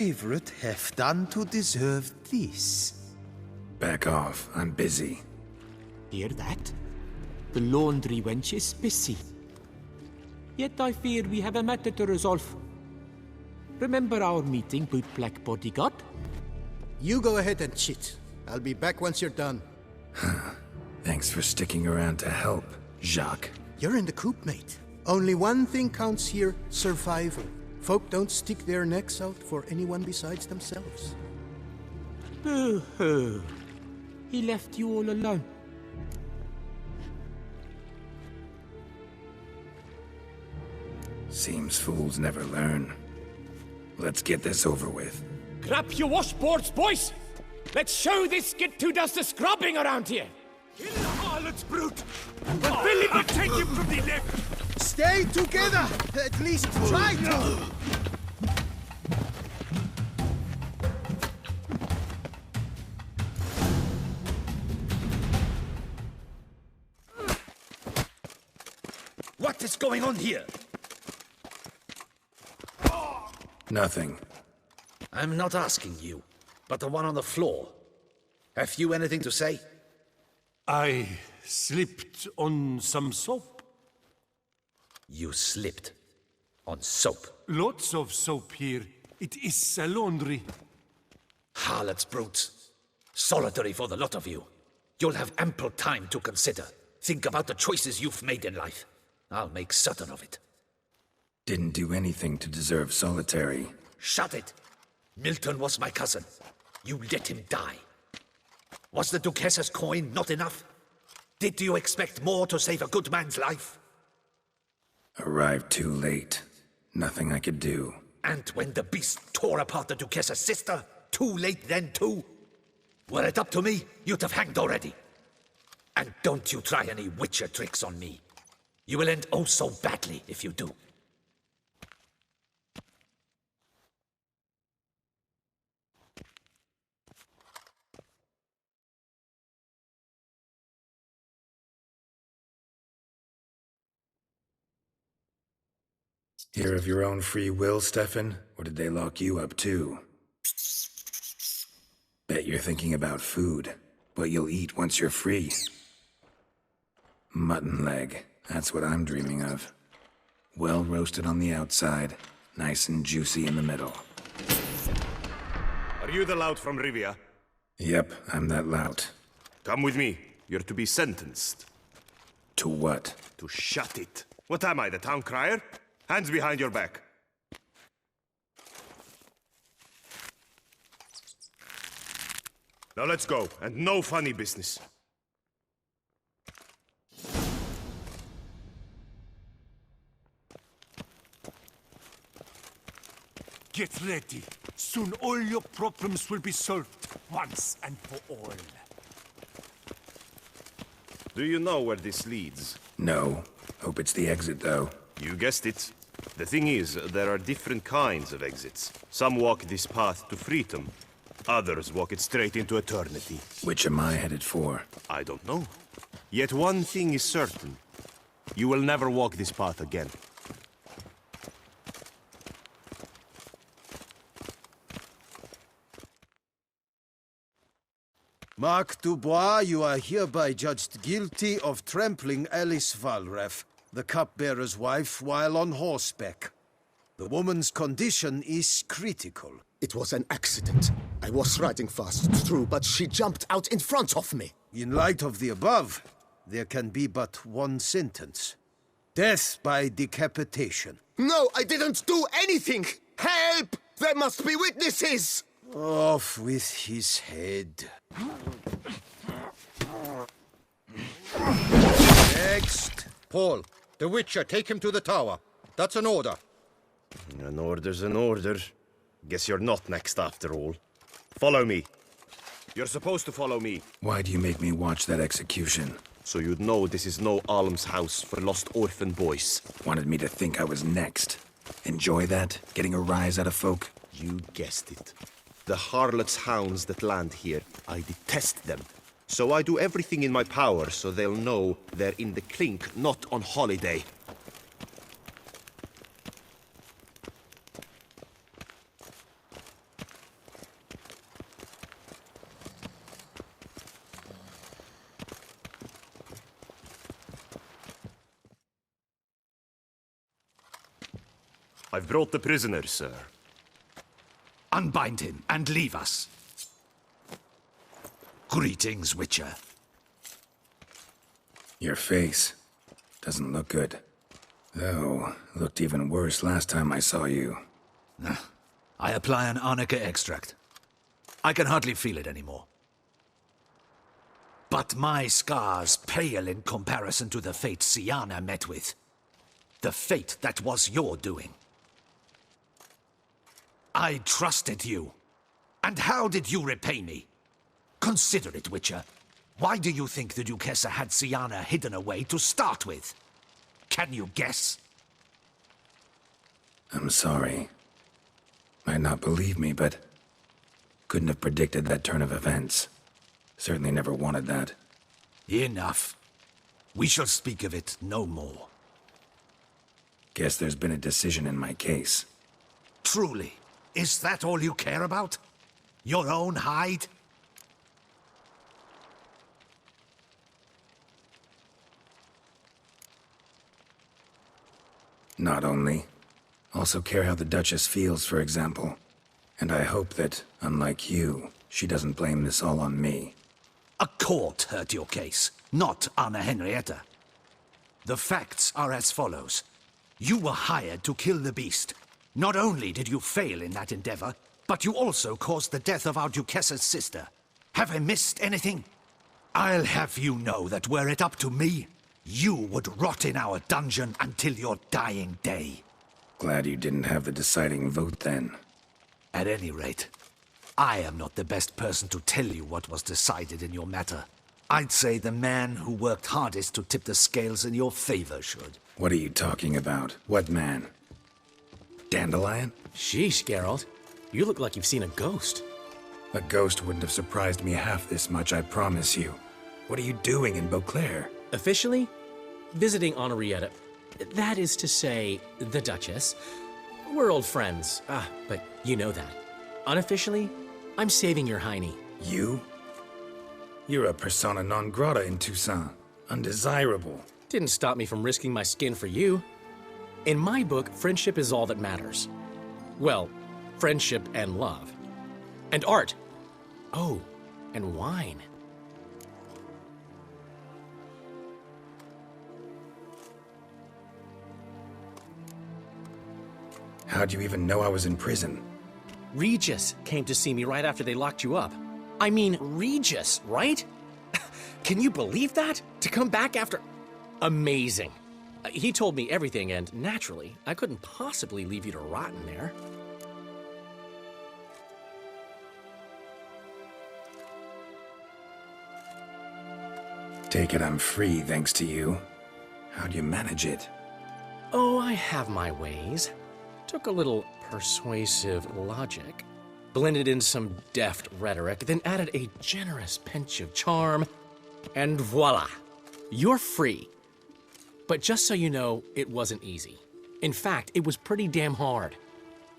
favorite have done to deserve this? Back off. I'm busy. Hear that? The laundry wench is busy. Yet I fear we have a matter to resolve. Remember our meeting, bootblack bodyguard? You go ahead and chit. I'll be back once you're done. Thanks for sticking around to help, Jacques. You're in the coop, mate. Only one thing counts here, survival. Folk don't stick their necks out for anyone besides themselves. Boo-hoo. He left you all alone. Seems fools never learn. Let's get this over with. Grab your washboards, boys! Let's show this git who does the scrubbing around here! Kill the harlot's brute! And Billy will take him from the left! Stay together! At least try to! What is going on here? Nothing. I'm not asking you, but the one on the floor. Have you anything to say? I slipped on some soap. You slipped on soap. Lots of soap here. It is a laundry. Harlots, brutes. Solitary for the lot of you. You'll have ample time to consider. Think about the choices you've made in life. I'll make certain of it. Didn't do anything to deserve solitary. Shut it! Milton was my cousin. You let him die. Was the Duchess's coin not enough? Did you expect more to save a good man's life? Arrived too late. Nothing I could do. And when the beast tore apart the Duchess's sister, too late then too? Were it up to me, you'd have hanged already. And don't you try any witcher tricks on me. You will end oh so badly if you do. Here of your own free will, Stefan? Or did they lock you up too? Bet you're thinking about food. What you'll eat once you're free. Mutton leg. That's what I'm dreaming of. Well roasted on the outside, nice and juicy in the middle. Are you the lout from Rivia? Yep, I'm that lout. Come with me. You're to be sentenced. To what? To shut it. What am I, the town crier? Hands behind your back. Now let's go, and no funny business. Get ready. Soon all your problems will be solved, once and for all. Do you know where this leads? No. Hope it's the exit, though. You guessed it. The thing is, there are different kinds of exits. Some walk this path to freedom. Others walk it straight into eternity. Which am I headed for? I don't know. Yet one thing is certain. You will never walk this path again. Mark Dubois, you are hereby judged guilty of trampling Alice Valref, the cupbearer's wife, while on horseback. The woman's condition is critical. It was an accident. I was riding fast, true, but she jumped out in front of me. In light of the above, there can be but one sentence. Death by decapitation. No, I didn't do anything! Help! There must be witnesses! Off with his head. Next. Paul, the Witcher, take him to the tower. That's an order. An order's an order. Guess you're not next after all. Follow me. You're supposed to follow me. Why do you make me watch that execution? So you'd know this is no almshouse for lost orphan boys. Wanted me to think I was next. Enjoy that? Getting a rise out of folk? You guessed it. The harlots' hounds that land here, I detest them. So I do everything in my power so they'll know they're in the clink, not on holiday. I've brought the prisoner, sir. Unbind him and leave us. Greetings, Witcher. Your face doesn't look good. Though, looked even worse last time I saw you. I apply an arnica extract. I can hardly feel it anymore. But my scars pale in comparison to the fate Siana met with. The fate that was your doing. I trusted you. And how did you repay me? Consider it, Witcher. Why do you think the Duchessa had Siana hidden away to start with? Can you guess? I'm sorry. Might not believe me, but couldn't have predicted that turn of events. Certainly never wanted that. Enough. We shall speak of it no more. Guess there's been a decision in my case. Truly, is that all you care about? Your own hide? Not only. Also care how the Duchess feels, for example. And I hope that, unlike you, she doesn't blame this all on me. A court heard your case, not Anna Henrietta. The facts are as follows. You were hired to kill the beast. Not only did you fail in that endeavor, but you also caused the death of our Duchessa's sister. Have I missed anything? I'll have you know that were it up to me, you would rot in our dungeon until your dying day. Glad you didn't have the deciding vote then. At any rate, I am not the best person to tell you what was decided in your matter. I'd say the man who worked hardest to tip the scales in your favor should. What are you talking about? What man? Dandelion? Sheesh, Geralt. You look like you've seen a ghost. A ghost wouldn't have surprised me half this much, I promise you. What are you doing in Beauclair? Officially, visiting Henrietta. That is to say, the Duchess. We're old friends, but you know that. Unofficially, I'm saving your hiney. You? You're a persona non grata in Toussaint. Undesirable. Didn't stop me from risking my skin for you. In my book, friendship is all that matters. Well, friendship and love. And art. Oh, and wine. How'd you even know I was in prison? Regis came to see me right after they locked you up. I mean, Regis, right? Can you believe that? To come back after... Amazing. He told me everything, and naturally, I couldn't possibly leave you to rot in there. Take it I'm free, thanks to you. How'd you manage it? Oh, I have my ways. Took a little persuasive logic, blended in some deft rhetoric, then added a generous pinch of charm, and voila! You're free. But just so you know, it wasn't easy. In fact, it was pretty damn hard.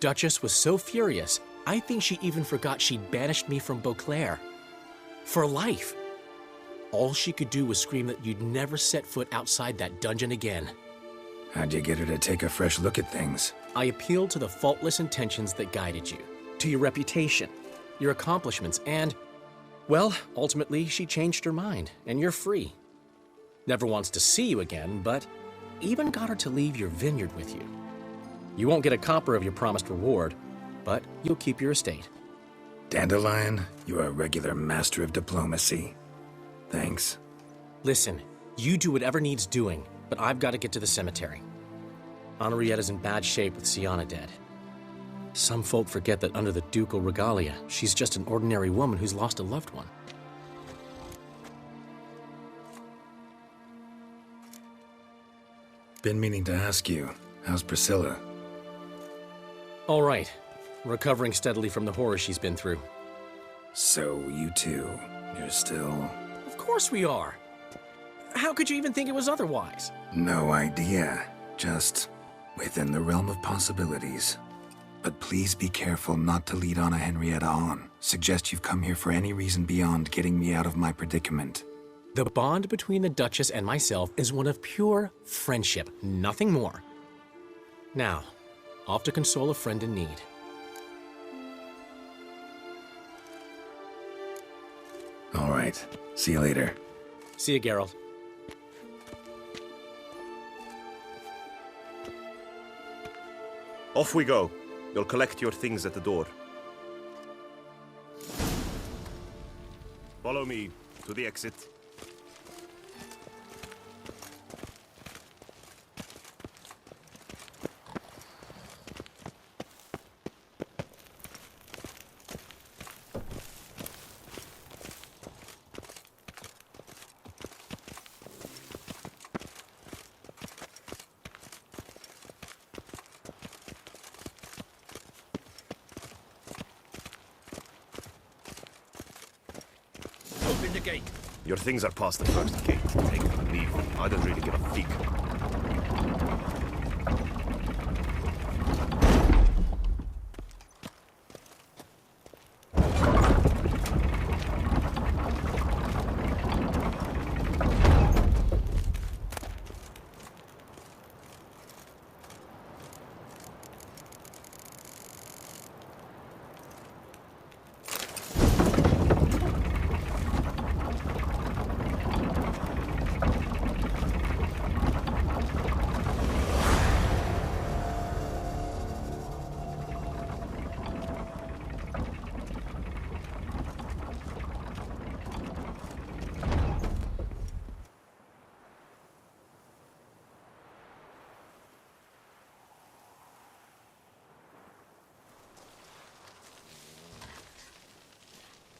Duchess was so furious, I think she even forgot she'd banished me from Beauclair. For life. All she could do was scream that you'd never set foot outside that dungeon again. How'd you get her to take a fresh look at things? I appealed to the faultless intentions that guided you, to your reputation, your accomplishments, and, well, ultimately, she changed her mind, and you're free. Never wants to see you again, but even got her to leave your vineyard with you. You won't get a copper of your promised reward, but you'll keep your estate. Dandelion, you're a regular master of diplomacy. Thanks. Listen, you do whatever needs doing, but I've got to get to the cemetery. Henrietta's in bad shape with Siana dead. Some folk forget that under the ducal regalia, she's just an ordinary woman who's lost a loved one. Been meaning to ask you, how's Priscilla? All right. Recovering steadily from the horror she's been through. So, you two, you're still... Of course we are. How could you even think it was otherwise? No idea. Just within the realm of possibilities. But please be careful not to lead Anna Henrietta on. Suggest you've come here for any reason beyond getting me out of my predicament. The bond between the Duchess and myself is one of pure friendship, nothing more. Now, Off to console a friend in need. All right. See you later. See you, Geralt. Off we go. You'll collect your things at the door. Follow me to the exit. Open the gate. Your things are past the first gate. Take them and leave them. I don't really give a fig.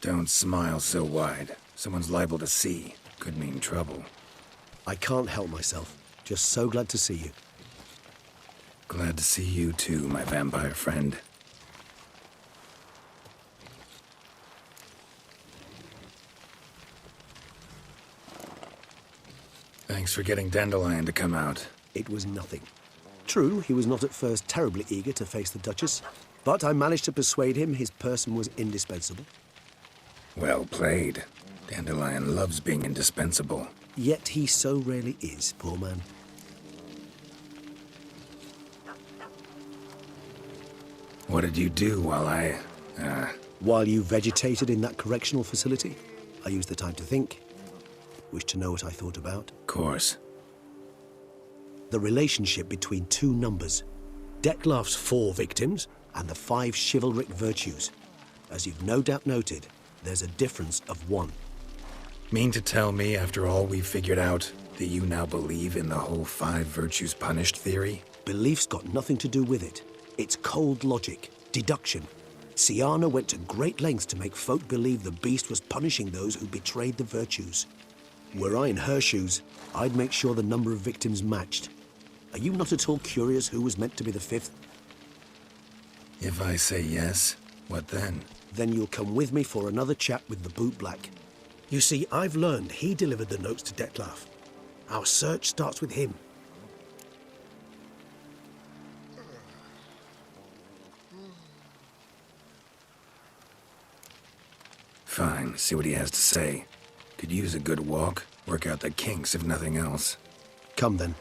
Don't smile so wide. Someone's liable to see. Could mean trouble. I can't help myself. Just so glad to see you. Glad to see you too, my vampire friend. Thanks for getting Dandelion to come out. It was nothing. True, he was not at first terribly eager to face the Duchess, but I managed to persuade him his person was indispensable. Well played. Dandelion loves being indispensable. Yet he so rarely is, poor man. What did you do while While you vegetated in that correctional facility, I used the time to think. Wish to know what I thought about? Course. The relationship between two numbers. Dettlaff's 4 victims and the 5 chivalric virtues. As you've no doubt noted, there's a difference of 1. Mean to tell me, after all we've figured out, that you now believe in the whole 5 virtues punished theory? Belief's got nothing to do with it. It's cold logic, deduction. Syanna went to great lengths to make folk believe the beast was punishing those who betrayed the virtues. Were I in her shoes, I'd make sure the number of victims matched. Are you not at all curious who was meant to be the 5th? If I say yes, what then? Then you'll come with me for another chat with the bootblack. You see, I've learned he delivered the notes to Dettlaff. Our search starts with him. Fine, see what he has to say. Could use a good walk, work out the kinks if nothing else. Come then.